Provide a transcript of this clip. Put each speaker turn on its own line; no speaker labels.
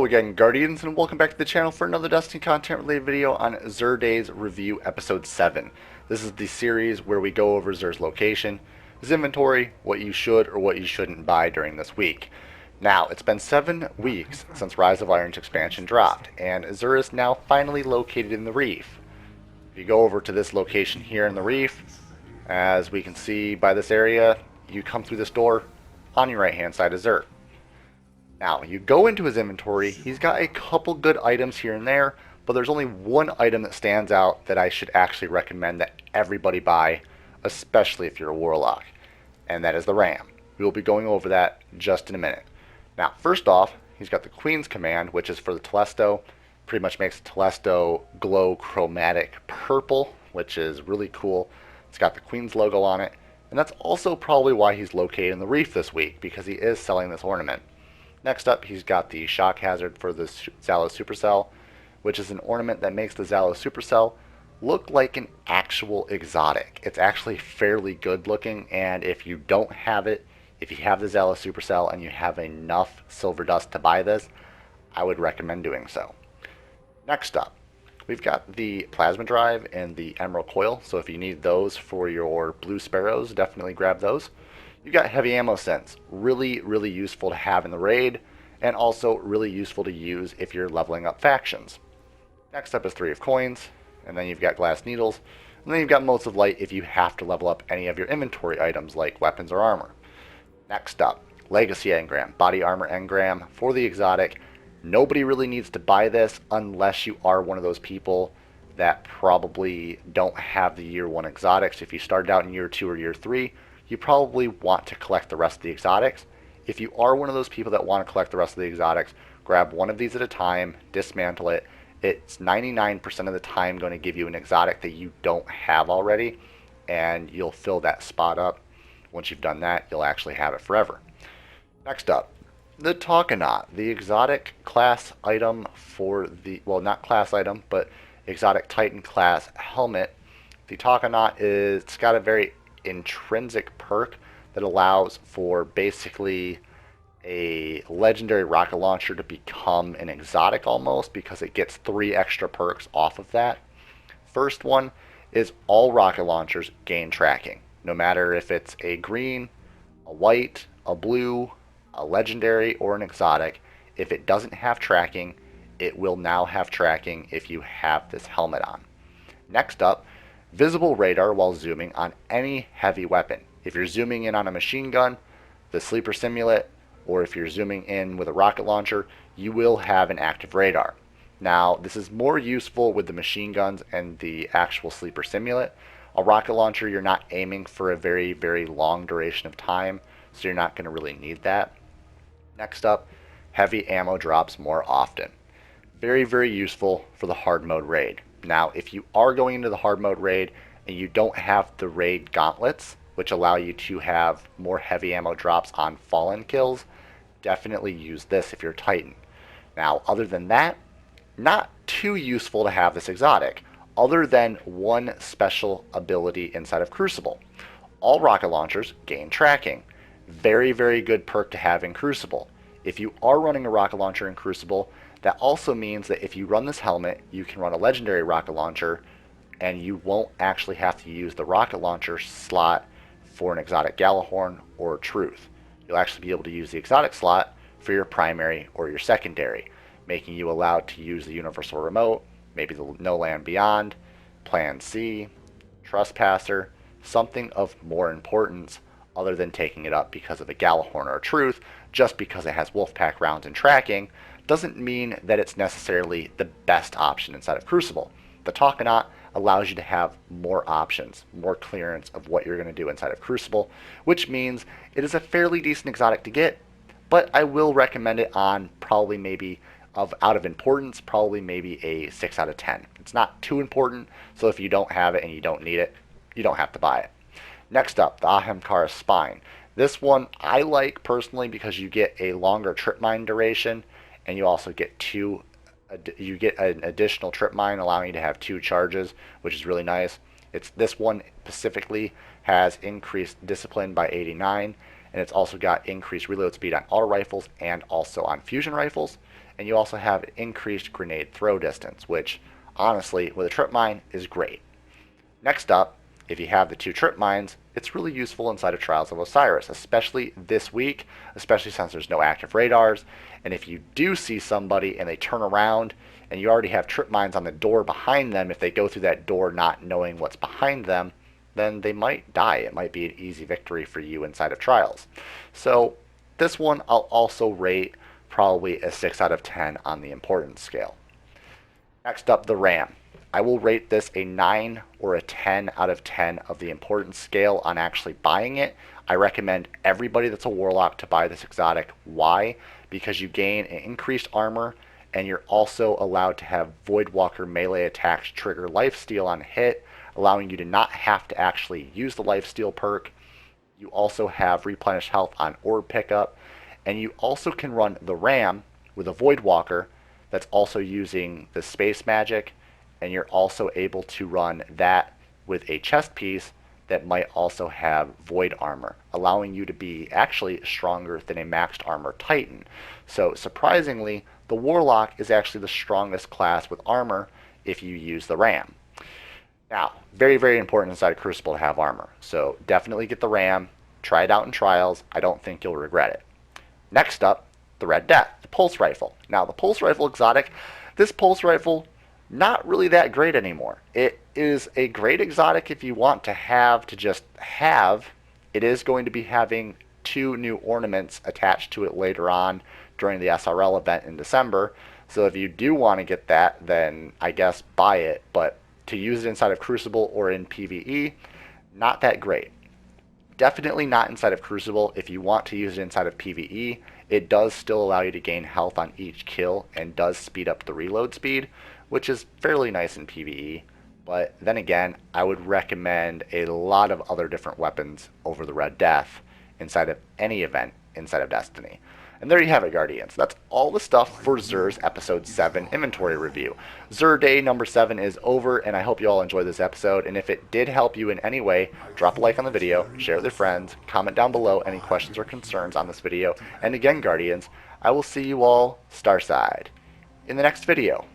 Hello again, Guardians, and welcome back to the channel for another Destiny content related video on XUR Days Review Episode 7. This is the series where we go over XUR's location, his inventory, what you should or what you shouldn't buy during this week. Now, it's been 7 weeks since Rise of Iron's expansion dropped, and XUR is now finally located in the Reef. If you go over to this location here in the Reef, as we can see by this area, you come through this door. On your right hand side is XUR. Now, you go into his inventory, he's got a couple good items here and there, but there's only one item that stands out that I should actually recommend that everybody buy, especially if you're a Warlock, and that is the Ram. We will be going over that just in a minute. Now, first off, he's got the Queen's Command, which is for the Telesto. Pretty much makes the Telesto glow chromatic purple, which is really cool. It's got the Queen's logo on it, and that's also probably why he's located in the Reef this week, because he is selling this ornament. Next up, he's got the Shock Hazard for the Zalo Supercell, which is an ornament that makes the Zalo Supercell look like an actual exotic. It's actually fairly good looking, and if you don't have it, if you have the Zalo Supercell and you have enough silver dust to buy this, I would recommend doing so. Next up, we've got the Plasma Drive and the Emerald Coil, so if you need those for your Blue Sparrows, definitely grab those. You got Heavy Ammo Sense, really useful to have in the raid, and also really useful to use if you're leveling up factions. Next up is 3 of Coins, and then you've got Glass Needles, and then you've got Motes of Light if you have to level up any of your inventory items like weapons or armor. Next up, Legacy Engram, Body Armor Engram for the exotic. Nobody really needs to buy this unless you are one of those people that probably don't have the year 1 exotics. If you started out in year 2 or year 3, you probably want to collect the rest of the exotics. If you are one of those people that want to collect the rest of the exotics, grab one of these at a time, dismantle it. It's 99% of the time going to give you an exotic that you don't have already, and you'll fill that spot up. Once you've done that, you'll actually have it forever. Next up, the Takanat, the exotic class item for the, well, not class item, but exotic Titan class helmet. The Takanat is, it's got a very intrinsic perk that allows for basically a legendary rocket launcher to become an exotic almost, because it gets 3 extra perks off of that. First one is all rocket launchers gain tracking, no matter if it's a green, a white, a blue, a legendary, or an exotic. If it doesn't have tracking, it will now have tracking if you have this helmet on. Next up, visible radar while zooming on any heavy weapon. If you're zooming in on a machine gun, the Sleeper Simulet, or if you're zooming in with a rocket launcher, you will have an active radar. Now, this is more useful with the machine guns and the actual Sleeper Simulet. A rocket launcher, you're not aiming for a very long duration of time, so you're not going to really need that. Next up, heavy ammo drops more often. Very useful for the hard mode raid. Now, if you are going into the hard mode raid and you don't have the raid gauntlets, which allow you to have more heavy ammo drops on fallen kills, definitely use this if you're Titan. Now, other than that, not too useful to have this exotic, other than one special ability inside of Crucible. All rocket launchers gain tracking. Very good perk to have in Crucible. If you are running a rocket launcher in Crucible, that also means that if you run this helmet, you can run a legendary rocket launcher, and you won't actually have to use the rocket launcher slot for an exotic Galahorn or Truth. You'll actually be able to use the exotic slot for your primary or your secondary, making you allowed to use the universal remote, maybe the No Land Beyond, Plan C, Trespasser, something of more importance other than taking it up because of a Galahorn or a Truth. Just because it has Wolfpack rounds and tracking doesn't mean that it's necessarily the best option inside of Crucible. The Takanat allows you to have more options, more clearance of what you're going to do inside of Crucible, which means it is a fairly decent exotic to get, but I will recommend it on probably maybe out of importance, probably maybe a 6 out of 10. It's not too important, so if you don't have it and you don't need it, you don't have to buy it. Next up, the Ahamkara Spine. This one I like personally because you get a longer trip mine duration, and you also get an additional trip mine allowing you to have 2 charges, which is really nice. This one specifically has increased discipline by 89, and it's also got increased reload speed on auto rifles and also on fusion rifles. and you also have increased grenade throw distance, which honestly, with a trip mine, is great. Next up, if you have the 2 trip mines, it's really useful inside of Trials of Osiris, especially this week, especially since there's no active radars. And if you do see somebody and they turn around and you already have trip mines on the door behind them, if they go through that door not knowing what's behind them, then they might die. It might be an easy victory for you inside of Trials. So this one I'll also rate probably a 6 out of 10 on the importance scale. Next up, the RAM. I will rate this a 9 or a 10 out of 10 of the importance scale on actually buying it. I recommend everybody that's a warlock to buy this exotic. Why? Because you gain an increased armor, and you're also allowed to have Voidwalker melee attacks trigger lifesteal on hit, allowing you to not have to actually use the lifesteal perk. You also have replenished health on orb pickup, and you also can run the RAM with a Voidwalker that's also using the space magic, and you're also able to run that with a chest piece that might also have void armor, allowing you to be actually stronger than a maxed armor titan. So surprisingly, the warlock is actually the strongest class with armor if you use the ram. Now, very, very important inside Crucible to have armor, so definitely get the ram, try it out in Trials. I don't think you'll regret it. Next up, the Red Death, the pulse rifle. Now, the pulse rifle exotic, this pulse rifle, not really that great anymore. It is a great exotic if you want to just have. It is going to be having 2 new ornaments attached to it later on during the SRL event in December. So if you do want to get that, then I guess buy it. But to use it inside of Crucible or in PvE, not that great. Definitely not inside of Crucible. If you want to use it inside of PvE, it does still allow you to gain health on each kill and does speed up the reload speed, which is fairly nice in PvE. But then again, I would recommend a lot of other different weapons over the Red Death inside of any event inside of Destiny. And there you have it, Guardians. That's all the stuff for XUR's Episode 7 inventory review. XUR Day number 7 is over, and I hope you all enjoyed this episode. And if it did help you in any way, drop a like on the video, share it with your friends, comment down below any questions or concerns on this video. And again, Guardians, I will see you all Starside in the next video.